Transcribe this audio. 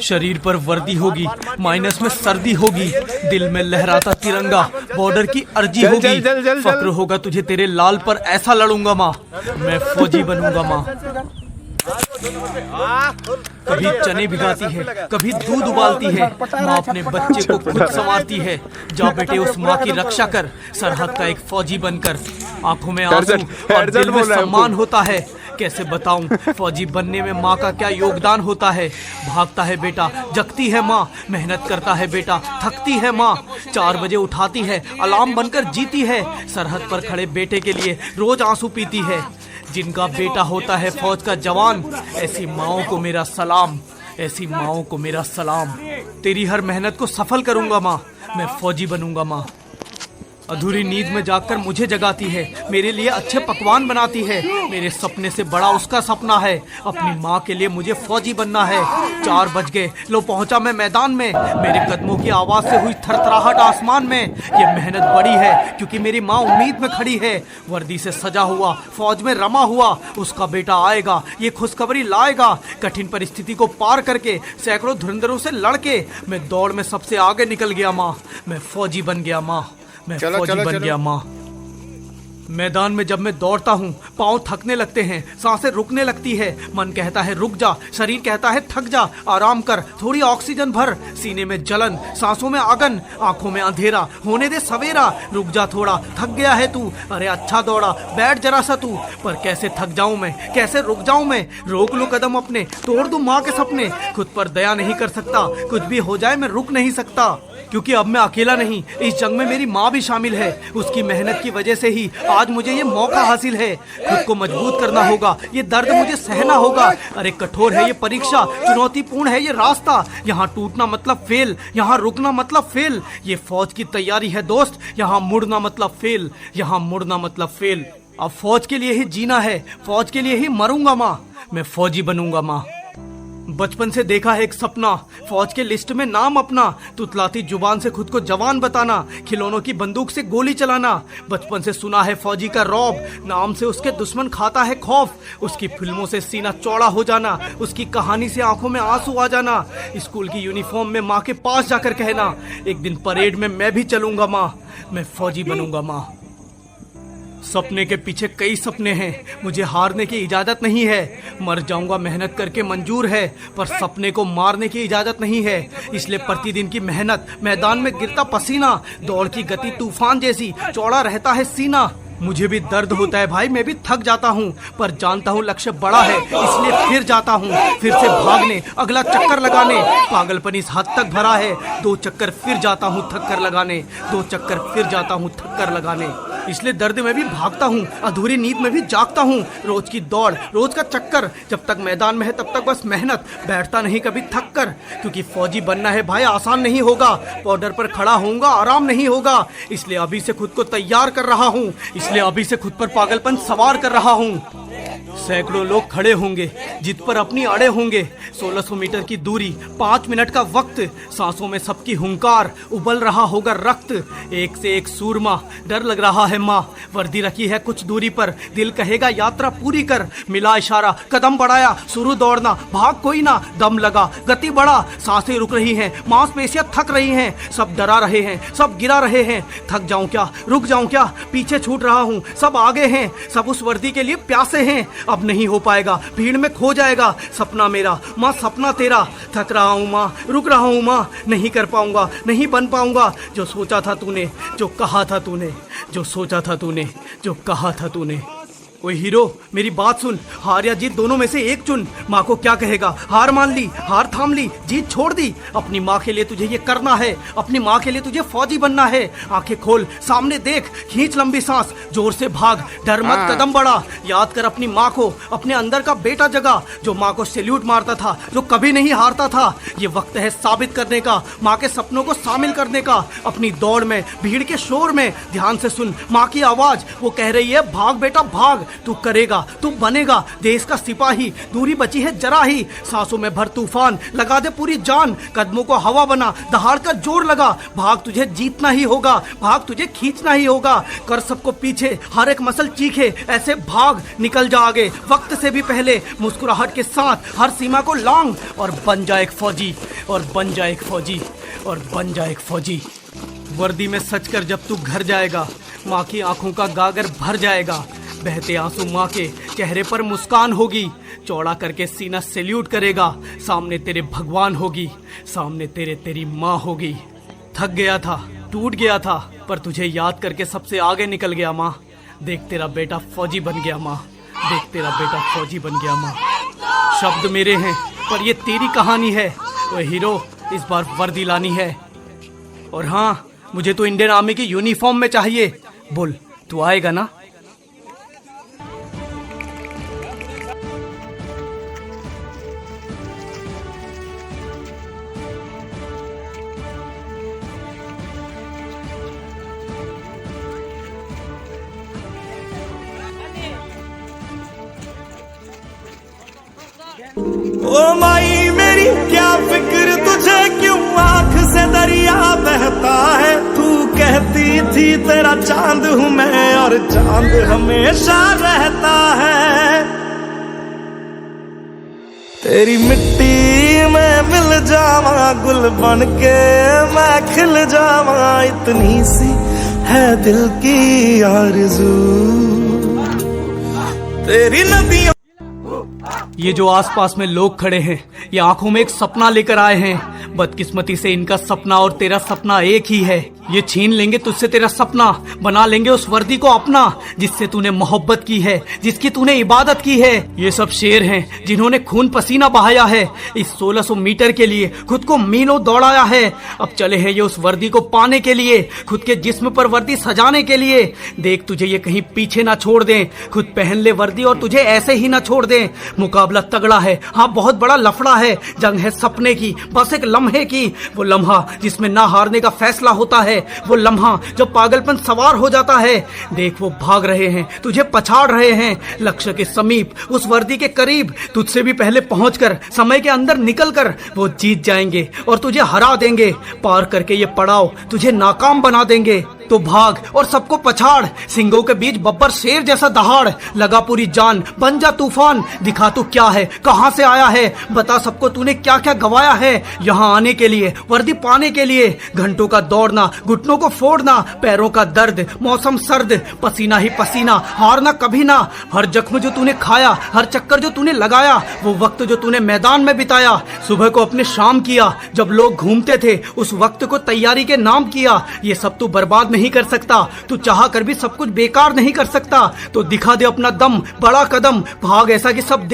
शरीर पर वर्दी होगी, माइनस में सर्दी होगी, दिल में लहराता तिरंगा, बॉर्डर की अर्जी होगी। फक्र होगा तुझे तेरे लाल पर, ऐसा लड़ूंगा माँ, मैं फौजी बनूंगा माँ। कभी चने भिगाती है, कभी दूध उबालती है, माँ अपने बच्चे को खुद संवारती है। जा बेटे उस माँ की रक्षा कर, सरहद का एक फौजी बनकर। आंखों में आंसू और दिल में सम्मान होता है। कैसे बताऊं फौजी बनने में माँ का क्या योगदान होता है। भागता है बेटा, जगती है माँ, मेहनत करता है बेटा, थकती है माँ। 4 बजे उठाती है, अलार्म बनकर जीती है। सरहद पर खड़े बेटे के लिए रोज आंसू पीती है। जिनका बेटा होता है फौज का जवान, ऐसी माँओं को मेरा सलाम, ऐसी माँओं को मेरा सलाम। तेरी हर मेहनत को सफल करूंगा माँ, मैं फौजी बनूंगा माँ। अधूरी नींद में जागकर मुझे जगाती है, मेरे लिए अच्छे पकवान बनाती है। मेरे सपने से बड़ा उसका सपना है, अपनी माँ के लिए मुझे फौजी बनना है। 4 बज गए, लो पहुंचा मैं मैदान में। मेरे कदमों की आवाज से हुई थरथराहट आसमान में। ये मेहनत बड़ी है क्योंकि मेरी माँ उम्मीद में खड़ी है। वर्दी से सजा हुआ, फौज में रमा हुआ, उसका बेटा आएगा, ये खुशखबरी लाएगा। कठिन परिस्थिति को पार करके, सैकड़ों धुरंधरों से लड़के, मैं दौड़ में सबसे आगे निकल गया माँ, मैं फौजी बन गया माँ, मैं फौजी बन गया माँ। मैदान में जब मैं दौड़ता हूँ, पाँव थकने लगते हैं, सांसें रुकने लगती है। मन कहता है रुक जा, शरीर कहता है थक जा, आराम कर, थोड़ी ऑक्सीजन भर। सीने में जलन, सांसों में आगन, आंखों में अंधेरा, होने दे सवेरा। रुक जा थोड़ा, थक गया है तू, अरे अच्छा दौड़ा, बैठ जरा सा तू। पर कैसे थक जाऊं मैं, कैसे रुक जाऊं मैं। रोक लूं कदम अपने, तोड़ दूं माँ के सपने। खुद पर दया नहीं कर सकता, कुछ भी हो जाए मैं रुक नहीं सकता। क्योंकि अब मैं अकेला नहीं, इस जंग में मेरी माँ भी शामिल है। उसकी मेहनत की वजह से ही आज मुझे ये मौका हासिल है। खुद को मजबूत करना होगा, ये दर्द मुझे सहना होगा। अरे कठोर है ये परीक्षा, चुनौतीपूर्ण है ये रास्ता। यहाँ टूटना मतलब फेल, यहाँ रुकना मतलब फेल। ये फौज की तैयारी है दोस्त, यहाँ मुड़ना मतलब फेल, यहाँ मुड़ना मतलब फेल। अब फौज के लिए ही जीना है, फौज के लिए ही मरूंगा माँ, मैं फौजी बनूंगा माँ। बचपन से देखा है एक सपना, फौज के लिस्ट में नाम अपना। तुतलाती जुबान से खुद को जवान बताना, खिलौनों की बंदूक से गोली चलाना। बचपन से सुना है फौजी का रौब, नाम से उसके दुश्मन खाता है खौफ। उसकी फिल्मों से सीना चौड़ा हो जाना, उसकी कहानी से आंखों में आंसू आ जाना। स्कूल की यूनिफॉर्म में माँ के पास जाकर कहना, एक दिन परेड में मैं भी चलूंगा माँ, मैं फौजी बनूंगा माँ। सपने के पीछे कई सपने हैं, मुझे हारने की इजाजत नहीं है। मर जाऊंगा मेहनत करके मंजूर है, पर सपने को मारने की इजाजत नहीं है। इसलिए प्रतिदिन की मेहनत, मैदान में गिरता पसीना, दौड़ की गति तूफान जैसी, चौड़ा रहता है सीना। मुझे भी दर्द होता है भाई, मैं भी थक जाता हूँ, पर जानता हूँ लक्ष्य बड़ा है, इसलिए फिर जाता हूँ, फिर से भागने, अगला चक्कर लगाने। पागलपन इस हद तक भरा है, 2 चक्कर फिर जाता हूँ थक कर लगाने, 2 चक्कर फिर जाता हूँ थक कर लगाने। इसलिए दर्द में भी भागता हूँ, अधूरी नींद में भी जागता हूँ। रोज की दौड़, रोज का चक्कर, जब तक मैदान में है तब तक बस मेहनत, बैठता नहीं कभी थक कर। क्योंकि फौजी बनना है भाई, आसान नहीं होगा। बॉर्डर पर खड़ा होऊंगा, आराम नहीं होगा। इसलिए अभी से खुद को तैयार कर रहा हूँ, इसलिए अभी से खुद पर पागलपन सवार कर रहा हूँ। सैकड़ों लोग खड़े होंगे, जिद पर अपनी अड़े होंगे। 1600 मीटर की दूरी, 5 मिनट का वक्त, सांसों में सबकी हुंकार, उबल रहा होगा रक्त। एक से एक सूरमा, डर लग रहा है माँ। वर्दी रखी है कुछ दूरी पर, दिल कहेगा यात्रा पूरी कर। मिला इशारा, कदम बढ़ाया, शुरू दौड़ना, भाग कोई ना, दम लगा, गति बढ़ा। सांसें रुक रही हैं, मांसपेशियां थक रही हैं। सब डरा रहे हैं, सब गिरा रहे हैं। थक जाऊं क्या, रुक जाऊं क्या, पीछे छूट रहा हूँ, सब आगे हैं। सब उस वर्दी के लिए प्यासे हैं। अब नहीं हो पाएगा, भीड़ में खो जाएगा सपना मेरा, माँ सपना तेरा। थक रहा हूँ माँ, रुक रहा हूँ माँ, नहीं कर पाऊंगा, नहीं बन पाऊंगा। जो सोचा था तूने, जो कहा था तूने, जो सोचा था तूने, जो कहा था तूने। ओए हीरो, मेरी बात सुन, हार या जीत दोनों में से एक चुन। माँ को क्या कहेगा, हार मान ली, हार थाम ली, जीत छोड़ दी। अपनी माँ के लिए तुझे ये करना है, अपनी माँ के लिए तुझे फौजी बनना है। आंखें खोल, सामने देख, खींच लंबी सांस, जोर से भाग, डर मत, कदम बढ़ा। याद कर अपनी माँ को, अपने अंदर का बेटा जगा, जो माँ को सैल्यूट मारता था, जो कभी नहीं हारता था। ये वक्त है साबित करने का, माँ के सपनों को शामिल करने का। अपनी दौड़ में, भीड़ के शोर में ध्यान से सुन माँ की आवाज, वो कह रही है भाग बेटा भाग। तू करेगा, तू बनेगा देश का सिपाही। दूरी बची है जरा ही, सांसों में भर तूफान, लगा दे पूरी जान, कदमों को हवा बना, दहाड़ का जोर लगा। भाग तुझे जीतना ही होगा, भाग तुझे खींचना ही होगा। कर सबको पीछे, हर एक मसल चीखे, ऐसे भाग निकल जा आगे वक्त से भी पहले। मुस्कुराहट के साथ हर सीमा को लांग, और बन जा एक फौजी, और बन जा एक फौजी, और बन जा एक फौजी। वर्दी में सच कर जब तू घर जाएगा, माँ की आंखों का गागर भर जाएगा। बहते आंसू माँ के चेहरे पर मुस्कान होगी, चौड़ा करके सीना सैल्यूट करेगा। सामने तेरे भगवान होगी, सामने तेरी माँ होगी। थक गया था, टूट गया था, पर तुझे याद करके सबसे आगे निकल गया माँ। देख तेरा बेटा फौजी बन गया माँ, देख तेरा बेटा फौजी बन गया माँ। शब्द मेरे हैं पर ये तेरी कहानी है। ओ हीरो, इस बार वर्दी लानी है। और हाँ, मुझे तो इंडियन आर्मी की यूनिफॉर्म में चाहिए। बोल, तू आएगा ना? ओ माई मेरी क्या फिक्र तुझे, क्यों आंख से दरिया बहता है। तू कहती थी तेरा चांद हूँ मैं, और चांद हमेशा रहता है। तेरी मिट्टी में मिल जावा, गुल बन के मैं खिल जावा। इतनी सी है दिल की आरज़ू, तेरी नदियों। ये जो आसपास में लोग खड़े हैं, ये आंखों में एक सपना लेकर आए हैं। बदकिस्मती से इनका सपना और तेरा सपना एक ही है। ये छीन लेंगे तुझसे तेरा सपना, बना लेंगे उस वर्दी को अपना जिससे तूने मोहब्बत की है, जिसकी तूने इबादत की है। ये सब शेर हैं जिन्होंने खून पसीना बहाया है, इस 1600 मीटर के लिए खुद को मीलों दौड़ाया है। अब चले हैं ये उस वर्दी को पाने के लिए, खुद के जिस्म पर वर्दी सजाने के लिए। देख तुझे ये कहीं पीछे ना छोड़ दें, खुद पहन ले वर्दी और तुझे ऐसे ही ना छोड़ दें। मुकाबला तगड़ा है, हाँ बहुत बड़ा लफड़ा है। जंग है सपने की, बस एक लम्हे की। वो लम्हा जिसमें ना हारने का फैसला होता है, वो लम्हा जब पागलपन सवार हो जाता है। देख वो भाग रहे हैं, तुझे पछाड़ रहे हैं। लक्ष्य के समीप, उस वर्दी के करीब, तुझसे भी पहले पहुंचकर, समय के अंदर निकलकर वो जीत जाएंगे और तुझे हरा देंगे। पार करके ये पड़ाव तुझे नाकाम बना देंगे। तो भाग और सबको पछाड़, सिंगों के बीच बब्बर शेर जैसा दहाड़। लगा पूरी जान, बन जा तूफान, दिखा तू क्या है, कहां से आया है। बता सबको तूने क्या क्या गवाया है यहाँ आने के लिए, वर्दी पाने के लिए। घंटों का दौड़ना, घुटनों को फोड़ना, पैरों का दर्द, मौसम सर्द, पसीना ही पसीना, हारना कभी ना। हर जख्म जो तूने खाया, हर चक्कर जो तूने लगाया, वो वक्त जो तूने मैदान में बिताया। सुबह को अपने शाम किया, जब लोग घूमते थे, उस वक्त को तैयारी के नाम किया। ये सब तू बर्बाद नहीं कर सकता, तू चाह कर भी सब कुछ बेकार नहीं कर सकता। तो दिखा दे अपना दम, बड़ा कदम, भाग ऐसा कि सब